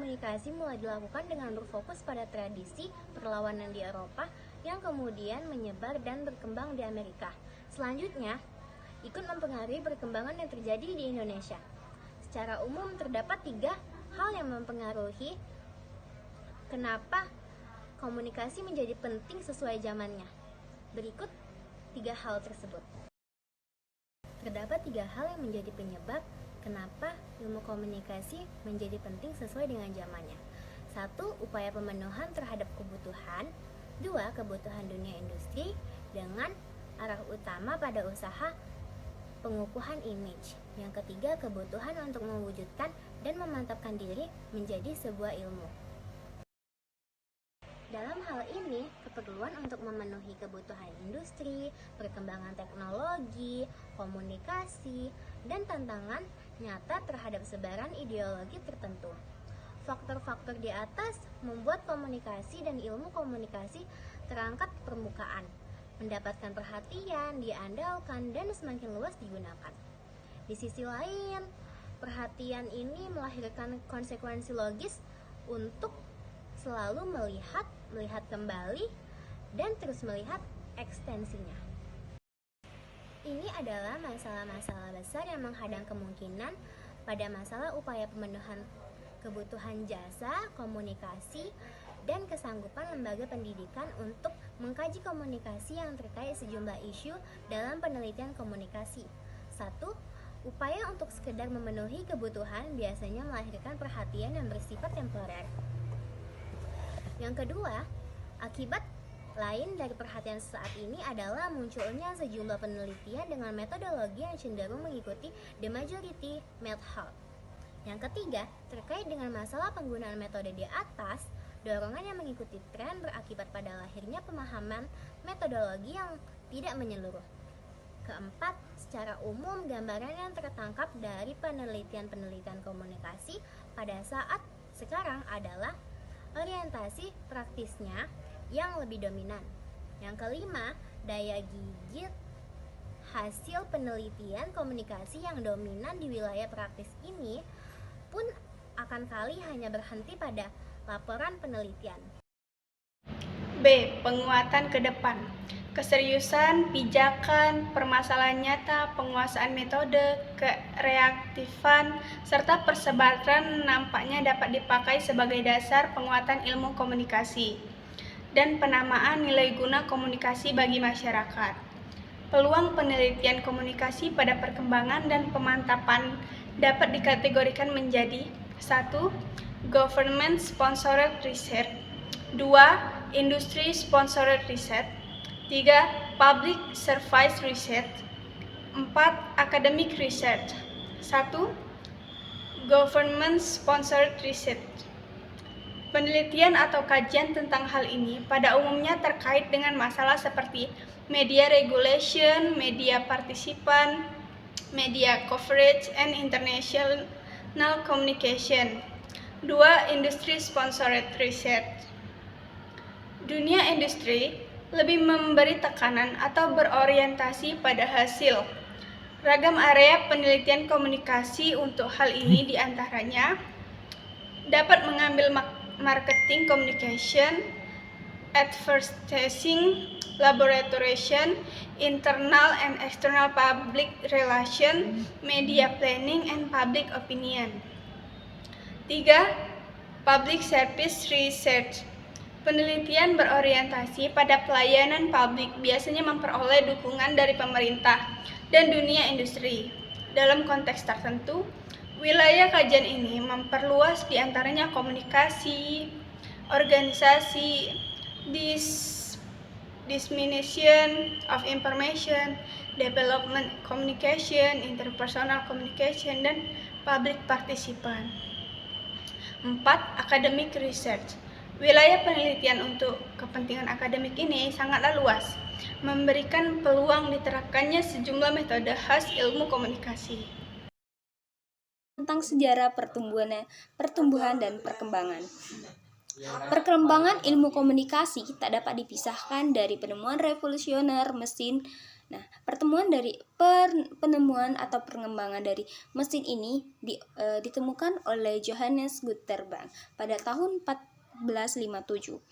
komunikasi mulai dilakukan dengan berfokus pada tradisi perlawanan di Eropa yang kemudian menyebar dan berkembang di Amerika. Selanjutnya, ikut mempengaruhi perkembangan yang terjadi di Indonesia. Secara umum terdapat 3 hal yang mempengaruhi kenapa komunikasi menjadi penting sesuai zamannya. Berikut 3 hal tersebut. Terdapat 3 hal yang menjadi penyebab kenapa ilmu komunikasi menjadi penting sesuai dengan zamannya. 1. Upaya pemenuhan terhadap kebutuhan. 2. Kebutuhan dunia industri dengan arah utama pada usaha pengukuhan image. Yang ketiga, kebutuhan untuk mewujudkan dan memantapkan diri menjadi sebuah ilmu. Dalam hal ini, keperluan untuk memenuhi kebutuhan industri, perkembangan teknologi, komunikasi, dan tantangan nyata terhadap sebaran ideologi tertentu. Faktor-faktor di atas membuat komunikasi dan ilmu komunikasi terangkat ke permukaan, mendapatkan perhatian, diandalkan, dan semakin luas digunakan. Di sisi lain, perhatian ini melahirkan konsekuensi logis untuk selalu melihat kembali, dan terus melihat ekstensinya. Ini adalah masalah-masalah besar yang menghadang kemungkinan pada masalah upaya pemenuhan kebutuhan jasa, komunikasi, dan kesanggupan lembaga pendidikan untuk mengkaji komunikasi yang terkait sejumlah isu dalam penelitian komunikasi. 1. Upaya untuk sekedar memenuhi kebutuhan biasanya melahirkan perhatian yang bersifat temporer. Yang kedua, akibat lain dari perhatian saat ini adalah munculnya sejumlah penelitian dengan metodologi yang cenderung mengikuti the majority method. Yang ketiga, terkait dengan masalah penggunaan metode di atas, dorongan yang mengikuti tren berakibat pada lahirnya pemahaman metodologi yang tidak menyeluruh. Keempat, secara umum gambaran yang tertangkap dari penelitian-penelitian komunikasi pada saat sekarang adalah orientasi praktisnya yang lebih dominan. Yang kelima, daya gigit hasil penelitian komunikasi yang dominan di wilayah praktis ini pun akan kali hanya berhenti pada laporan penelitian. B. Penguatan ke depan. Keseriusan, pijakan, permasalahan nyata, penguasaan metode, kereaktifan, serta persebaran nampaknya dapat dipakai sebagai dasar penguatan ilmu komunikasi dan penamaan nilai guna komunikasi bagi masyarakat. Peluang penelitian komunikasi pada perkembangan dan pemantapan dapat dikategorikan menjadi 1. Government sponsored research, 2. Industry sponsored research, 3. Public service research, 4. Academic research. 1. Government sponsored research. Penelitian atau kajian tentang hal ini pada umumnya terkait dengan masalah seperti media regulation, media partisipan, media coverage, and international communication. 2. Industry sponsored research. Dunia industri lebih memberi tekanan atau berorientasi pada hasil. Ragam area penelitian komunikasi untuk hal ini diantaranya dapat mengambil marketing communication, advertising, laboration, internal and external public relation, media planning, and public opinion. 3. Public service research. Penelitian berorientasi pada pelayanan publik biasanya memperoleh dukungan dari pemerintah dan dunia industri. Dalam konteks tertentu, wilayah kajian ini memperluas diantaranya komunikasi, organisasi, dissemination of information, development communication, interpersonal communication, dan public participant. 4. Academic research. Wilayah penelitian untuk kepentingan akademik ini sangatlah luas, memberikan peluang diterapkannya sejumlah metode khas ilmu komunikasi. Tentang sejarah pertumbuhan dan perkembangan. Perkembangan ilmu komunikasi tak dapat dipisahkan dari penemuan revolusioner mesin Nah, penemuan atau pengembangan dari mesin ini ditemukan oleh Johannes Gutenberg pada tahun 1457.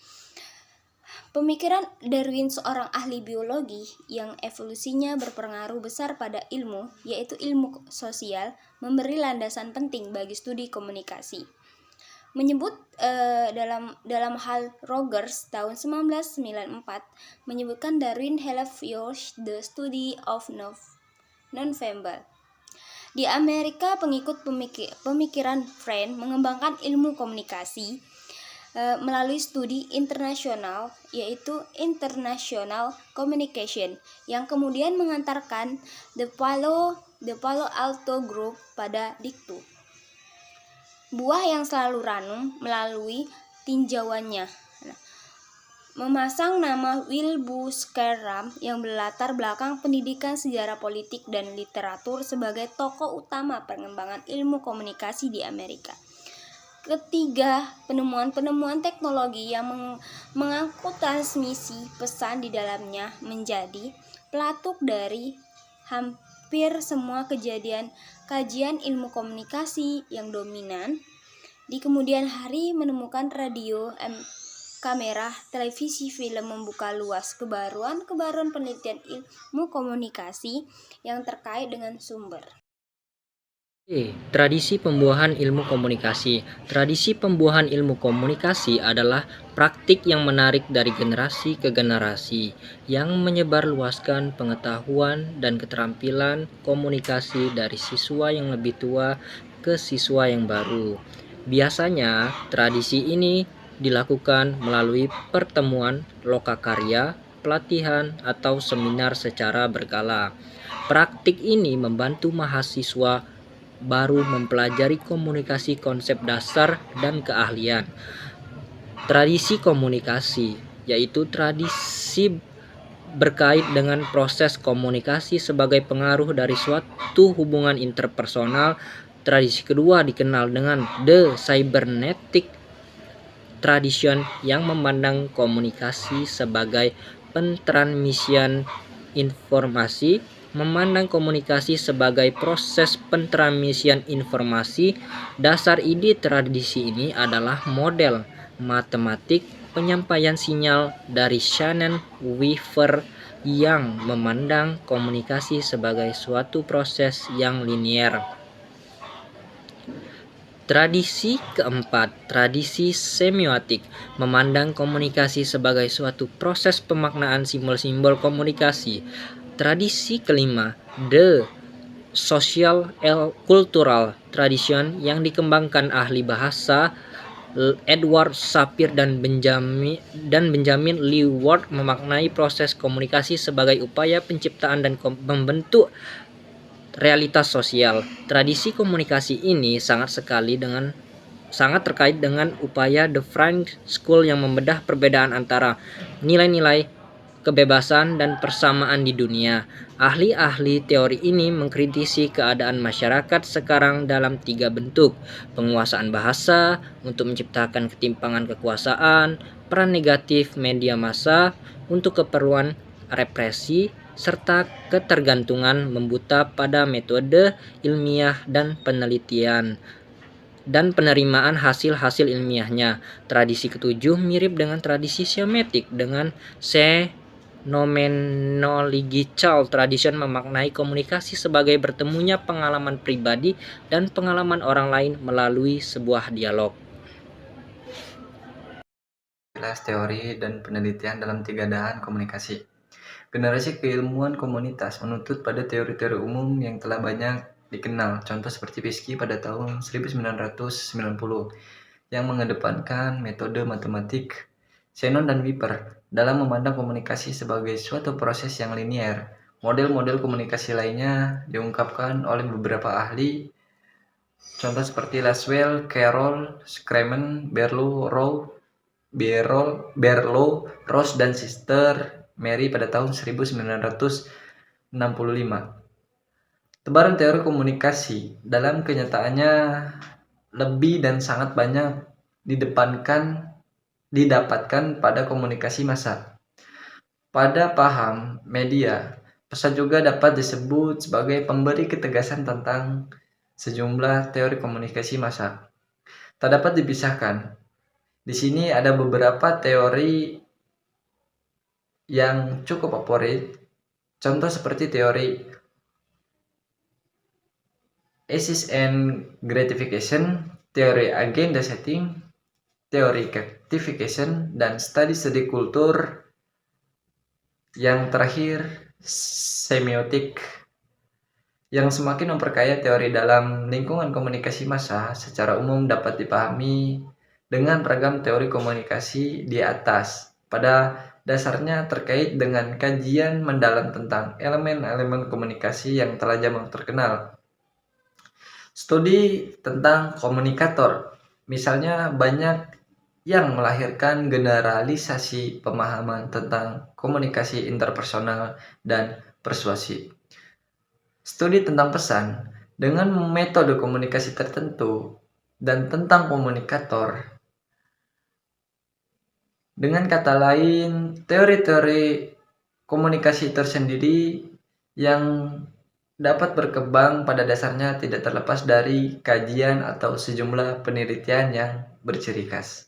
Pemikiran Darwin, seorang ahli biologi yang evolusinya berpengaruh besar pada ilmu, yaitu ilmu sosial, memberi landasan penting bagi studi komunikasi. Menyebut dalam hal Rogers tahun 1994 menyebutkan Darwin helped the study of non-verbal. Di Amerika, pengikut pemikiran Friend mengembangkan ilmu komunikasi melalui studi internasional, yaitu International Communication, yang kemudian mengantarkan The Palo Alto Group pada diktum. Buah yang selalu ranum melalui tinjauannya. Memasang nama Wilbur Schramm yang berlatar belakang pendidikan sejarah politik dan literatur sebagai tokoh utama pengembangan ilmu komunikasi di Amerika. Ketiga, penemuan teknologi yang mengangkut transmisi pesan di dalamnya menjadi pelatuk dari hampir semua kajian ilmu komunikasi yang dominan. Di kemudian hari menemukan radio, kamera, televisi, film membuka luas kebaruan penelitian ilmu komunikasi yang terkait dengan sumber. Tradisi pembuahan ilmu komunikasi. Tradisi pembuahan ilmu komunikasi adalah praktik yang menarik dari generasi ke generasi, yang menyebarluaskan pengetahuan dan keterampilan komunikasi dari siswa yang lebih tua ke siswa yang baru. Biasanya, tradisi ini dilakukan melalui pertemuan lokakarya, pelatihan, atau seminar secara berkala. Praktik ini membantu mahasiswa baru mempelajari komunikasi, konsep dasar, dan keahlian. Tradisi komunikasi, yaitu tradisi berkait dengan proses komunikasi sebagai pengaruh dari suatu hubungan interpersonal. Tradisi kedua dikenal dengan The Cybernetic Tradition, yang memandang komunikasi sebagai pentransmisian informasi, memandang komunikasi sebagai proses pentransmisian informasi. Dasar ide tradisi ini adalah model matematik penyampaian sinyal dari Shannon Weaver yang memandang komunikasi sebagai suatu proses yang linier. Tradisi keempat, tradisi semiotik, memandang komunikasi sebagai suatu proses pemaknaan simbol-simbol komunikasi. Tradisi kelima, The Social Cultural Tradition, yang dikembangkan ahli bahasa Edward Sapir dan Benjamin Lee Ward, memaknai proses komunikasi sebagai upaya penciptaan dan membentuk realitas sosial. Tradisi komunikasi ini sangat terkait dengan upaya The French School yang membedah perbedaan antara nilai-nilai kebebasan dan persamaan di dunia. Ahli-ahli teori ini mengkritisi keadaan masyarakat sekarang dalam 3 bentuk: penguasaan bahasa untuk menciptakan ketimpangan kekuasaan, peran negatif media massa untuk keperluan represi, serta ketergantungan membuta pada metode ilmiah dan penelitian dan penerimaan hasil-hasil ilmiahnya. Tradisi ketujuh mirip dengan tradisi semiotik dengan phenomenological tradition, memaknai komunikasi sebagai bertemunya pengalaman pribadi dan pengalaman orang lain melalui sebuah dialog. Jelas teori dan penelitian dalam 3 dahan komunikasi. Generasi keilmuan komunitas menuntut pada teori-teori umum yang telah banyak dikenal, contoh seperti Pinsky pada tahun 1990 yang mengedepankan metode matematik. Shannon dan Weaver dalam memandang komunikasi sebagai suatu proses yang linier. Model-model komunikasi lainnya diungkapkan oleh beberapa ahli, contoh seperti Laswell, Carroll, Scremen, Berlow, Ross, dan Sister Mary pada tahun 1965. Tebaran teori komunikasi dalam kenyataannya lebih dan sangat banyak didapatkan pada komunikasi massa. Pada paham media, Rosa juga dapat disebut sebagai pemberi ketegasan tentang sejumlah teori komunikasi massa. Tak dapat dipisahkan. Di sini ada beberapa teori yang cukup favorit. Contoh seperti teori assist and gratification, teori agenda setting, teori gratification, dan studi kultur. Yang terakhir, semiotik, yang semakin memperkaya teori dalam lingkungan komunikasi massa. Secara umum dapat dipahami dengan ragam teori komunikasi di atas. Pada dasarnya terkait dengan kajian mendalam tentang elemen-elemen komunikasi yang telah jamak terkenal. Studi tentang komunikator, misalnya, banyak yang melahirkan generalisasi pemahaman tentang komunikasi interpersonal dan persuasi. Studi tentang pesan dengan metode komunikasi tertentu dan tentang komunikator. Dengan kata lain, teori-teori komunikasi tersendiri yang dapat berkembang pada dasarnya tidak terlepas dari kajian atau sejumlah penelitian yang berciri khas.